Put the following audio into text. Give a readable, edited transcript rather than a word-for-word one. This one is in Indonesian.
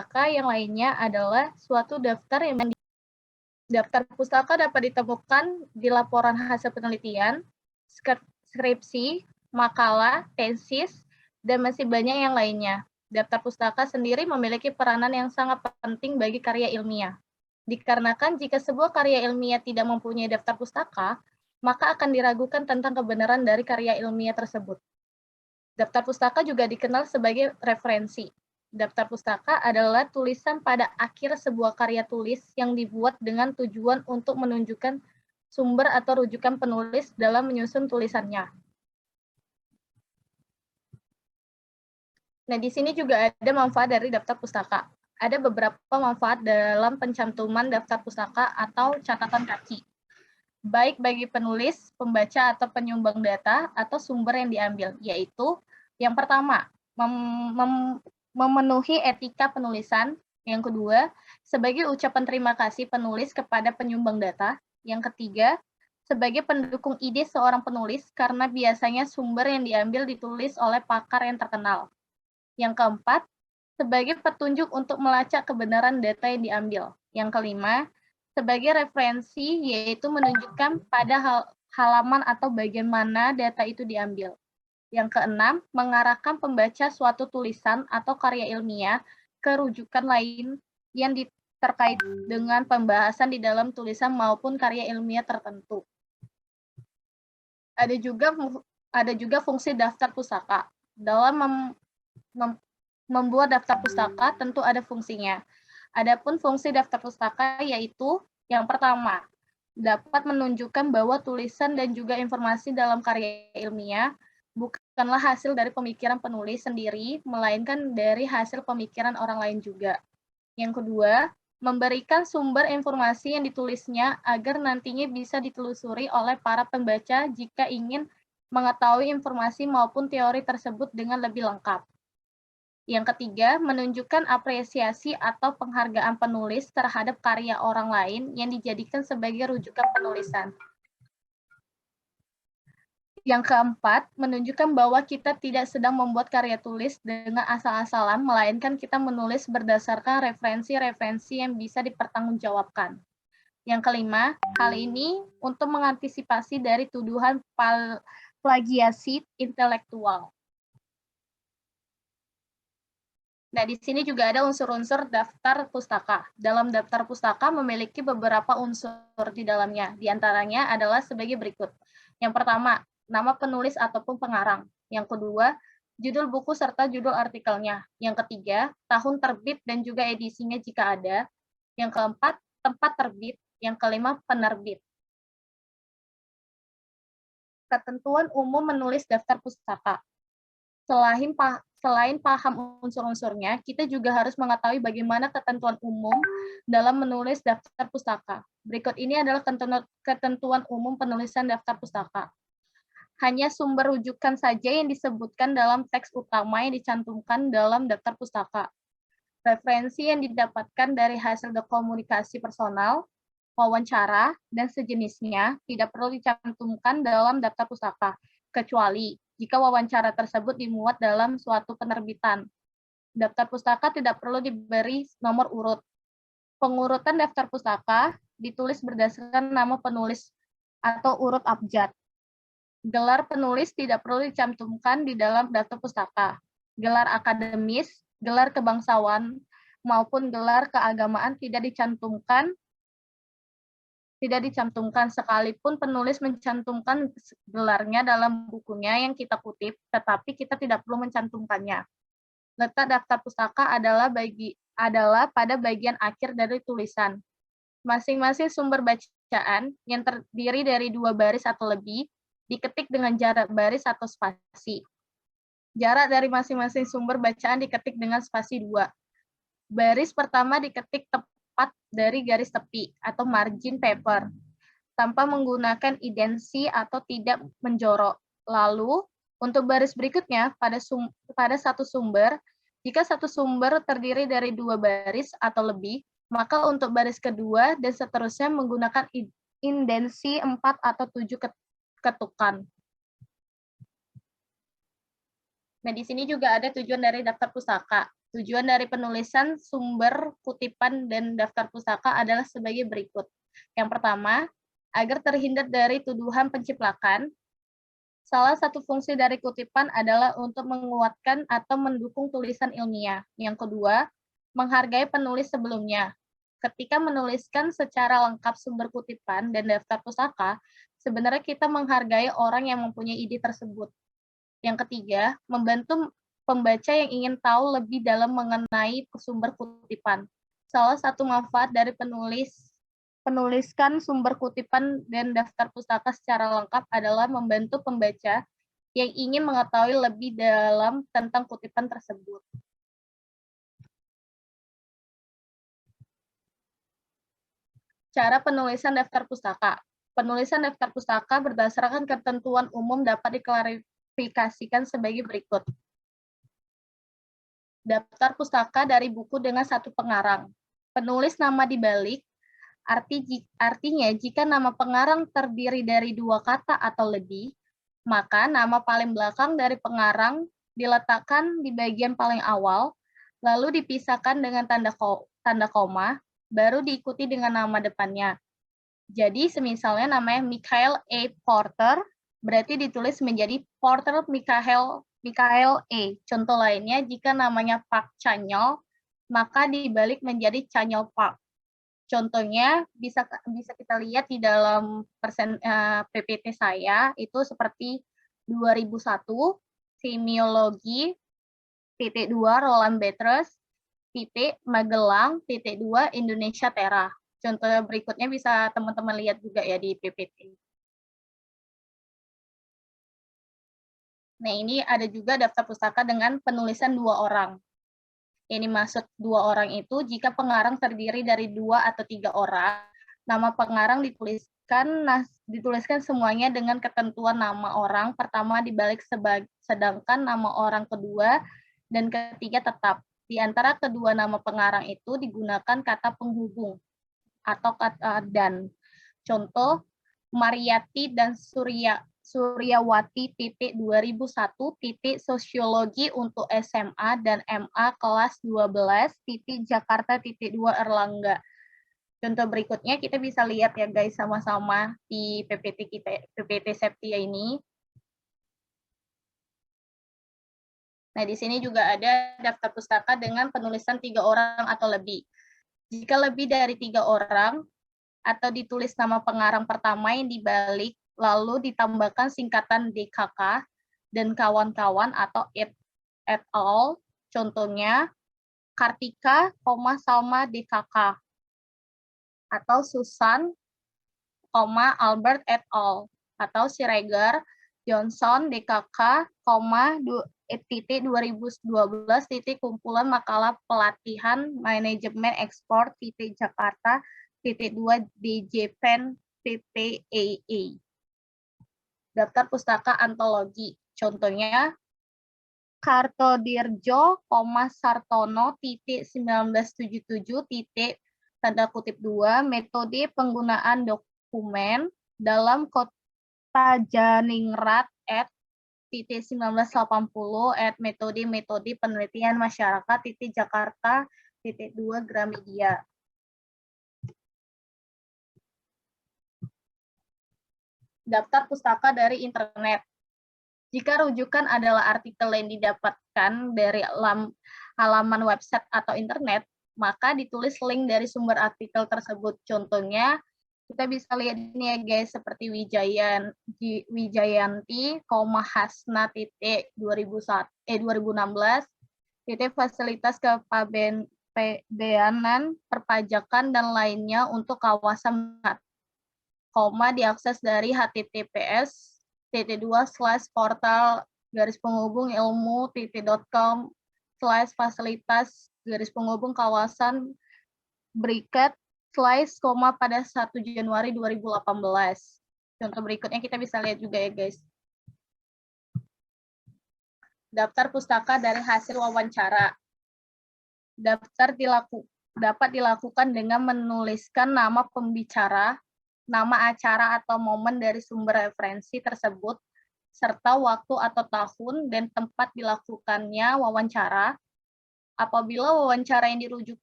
pustaka yang lainnya adalah suatu daftar yang daftar pustaka dapat ditemukan di laporan hasil penelitian, skripsi, makalah, tesis, dan masih banyak yang lainnya. Daftar pustaka sendiri memiliki peranan yang sangat penting bagi karya ilmiah. Dikarenakan jika sebuah karya ilmiah tidak mempunyai daftar pustaka, maka akan diragukan tentang kebenaran dari karya ilmiah tersebut. Daftar pustaka juga dikenal sebagai referensi. Daftar pustaka adalah tulisan pada akhir sebuah karya tulis yang dibuat dengan tujuan untuk menunjukkan sumber atau rujukan penulis dalam menyusun tulisannya. Nah, di sini juga ada manfaat dari daftar pustaka. Ada beberapa manfaat dalam pencantuman daftar pustaka atau catatan kaki, baik bagi penulis, pembaca, atau penyumbang data, atau sumber yang diambil, yaitu yang pertama, memenuhi etika penulisan. Yang kedua, sebagai ucapan terima kasih penulis kepada penyumbang data. Yang ketiga, sebagai pendukung ide seorang penulis karena biasanya sumber yang diambil ditulis oleh pakar yang terkenal. Yang keempat, sebagai petunjuk untuk melacak kebenaran data yang diambil. Yang kelima, sebagai referensi yaitu menunjukkan pada halaman atau bagian mana data itu diambil. Yang keenam, mengarahkan pembaca suatu tulisan atau karya ilmiah ke rujukan lain yang terkait dengan pembahasan di dalam tulisan maupun karya ilmiah tertentu. Ada juga fungsi daftar pustaka. Dalam membuat daftar pustaka tentu ada fungsinya. Adapun fungsi daftar pustaka yaitu yang pertama, dapat menunjukkan bahwa tulisan dan juga informasi dalam karya ilmiah bukanlah hasil dari pemikiran penulis sendiri, melainkan dari hasil pemikiran orang lain juga. Yang kedua, memberikan sumber informasi yang ditulisnya agar nantinya bisa ditelusuri oleh para pembaca jika ingin mengetahui informasi maupun teori tersebut dengan lebih lengkap. Yang ketiga, menunjukkan apresiasi atau penghargaan penulis terhadap karya orang lain yang dijadikan sebagai rujukan penulisan. Yang keempat, menunjukkan bahwa kita tidak sedang membuat karya tulis dengan asal-asalan, melainkan kita menulis berdasarkan referensi-referensi yang bisa dipertanggungjawabkan. Yang kelima, hal ini untuk mengantisipasi dari tuduhan plagiasi intelektual. Nah, di sini juga ada unsur-unsur daftar pustaka. Dalam daftar pustaka memiliki beberapa unsur di dalamnya. Di antaranya adalah sebagai berikut. Yang pertama, nama penulis ataupun pengarang. Yang kedua, judul buku serta judul artikelnya. Yang ketiga, tahun terbit dan juga edisinya jika ada. Yang keempat, tempat terbit. Yang kelima, penerbit. Ketentuan umum menulis daftar pustaka. Selain paham unsur-unsurnya, kita juga harus mengetahui bagaimana ketentuan umum dalam menulis daftar pustaka. Berikut ini adalah ketentuan umum penulisan daftar pustaka. Hanya sumber rujukan saja yang disebutkan dalam teks utama yang dicantumkan dalam daftar pustaka. Referensi yang didapatkan dari hasil komunikasi personal, wawancara, dan sejenisnya tidak perlu dicantumkan dalam daftar pustaka, kecuali jika wawancara tersebut dimuat dalam suatu penerbitan. Daftar pustaka tidak perlu diberi nomor urut. Pengurutan daftar pustaka ditulis berdasarkan nama penulis atau urut abjad. Gelar penulis tidak perlu dicantumkan di dalam daftar pustaka. Gelar akademis, gelar kebangsawan, maupun gelar keagamaan tidak dicantumkan sekalipun penulis mencantumkan gelarnya dalam bukunya yang kita kutip, tetapi kita tidak perlu mencantumkannya. Letak daftar pustaka adalah pada bagian akhir dari tulisan. Masing-masing sumber bacaan yang terdiri dari 2 baris atau lebih diketik dengan jarak baris atau spasi. Jarak dari masing-masing sumber bacaan diketik dengan spasi 2. Baris pertama diketik tepat dari garis tepi atau margin paper, tanpa menggunakan indensi atau tidak menjorok. Lalu, untuk baris berikutnya, pada satu sumber, jika satu sumber terdiri dari 2 baris atau lebih, maka untuk baris kedua dan seterusnya menggunakan indensi 4 atau 7 ketukan. Nah, di sini juga ada tujuan dari daftar pustaka. Tujuan dari penulisan sumber kutipan dan daftar pustaka adalah sebagai berikut. Yang pertama, agar terhindar dari tuduhan penciplakan. Salah satu fungsi dari kutipan adalah untuk menguatkan atau mendukung tulisan ilmiah. Yang kedua, menghargai penulis sebelumnya. Ketika menuliskan secara lengkap sumber kutipan dan daftar pustaka, sebenarnya kita menghargai orang yang mempunyai ide tersebut. Yang ketiga, membantu pembaca yang ingin tahu lebih dalam mengenai sumber kutipan. Salah satu manfaat dari penuliskan sumber kutipan dan daftar pustaka secara lengkap adalah membantu pembaca yang ingin mengetahui lebih dalam tentang kutipan tersebut. Cara penulisan daftar pustaka. Penulisan daftar pustaka berdasarkan ketentuan umum dapat diklarifikasikan sebagai berikut. Daftar pustaka dari buku dengan satu pengarang. Penulis nama dibalik, artinya jika nama pengarang terdiri dari dua kata atau lebih, maka nama paling belakang dari pengarang diletakkan di bagian paling awal, lalu dipisahkan dengan tanda koma, baru diikuti dengan nama depannya. Jadi semisalnya namanya Michael A. Porter, berarti ditulis menjadi Porter Michael A. Contoh lainnya, jika namanya Park Chanyeol, maka dibalik menjadi Chanyeol Park. Contohnya bisa kita lihat di dalam PPT saya, itu seperti 2001, Semiologi, titik 2, Roland Barthes, titik Magelang, titik 2, Indonesia Tera. Contoh berikutnya bisa teman-teman lihat juga ya di PPT. Nah, ini ada juga daftar pustaka dengan penulisan 2 orang. Ini maksud 2 orang itu jika pengarang terdiri dari 2 atau 3 orang, nama pengarang dituliskan semuanya dengan ketentuan nama orang pertama dibalik sedangkan nama orang kedua dan ketiga tetap. Di antara kedua nama pengarang itu digunakan kata penghubung atau kata dan. Contoh, Mariyati dan Suryawati titik 2001 titik Sosiologi untuk SMA dan MA kelas 12 titik Jakarta titik 2 Erlangga. Contoh berikutnya kita bisa lihat ya guys sama-sama di PPT Septia ini. Nah, di sini juga ada daftar pustaka dengan penulisan 3 orang atau lebih. Jika lebih dari 3 orang atau ditulis nama pengarang pertama yang dibalik lalu ditambahkan singkatan DKK dan kawan-kawan atau et al. Contohnya Kartika, Salma DKK atau Susan, Albert et al. Atau Siregar, Johnson DKK, 2012 kumpulan makalah pelatihan manajemen ekspor Jakarta 2 DJPen PPAA. Daftar pustaka antologi. Contohnya Kartodirjo, Sartono, 1977, tanda kutip 2, metode penggunaan dokumen dalam Kota Janingrat, 1980, metode penelitian masyarakat, Jakarta, 2, Gramedia. Daftar pustaka dari internet. Jika rujukan adalah artikel yang didapatkan dari halaman website atau internet, maka ditulis link dari sumber artikel tersebut. Contohnya, kita bisa lihat ini ya guys, seperti Wijayanti, Hasna, 2016, fasilitas kepabeanan, perpajakan, dan lainnya untuk kawasan diakses dari https://portal-ilmu.com/fasilitas-kawasan pada 1 Januari 2018. Contoh berikutnya kita bisa lihat juga ya guys. Daftar pustaka dari hasil wawancara. Daftar dapat dilakukan dengan menuliskan nama pembicara, nama acara atau momen dari sumber referensi tersebut, serta waktu atau tahun dan tempat dilakukannya wawancara, Apabila wawancara yang dirujuk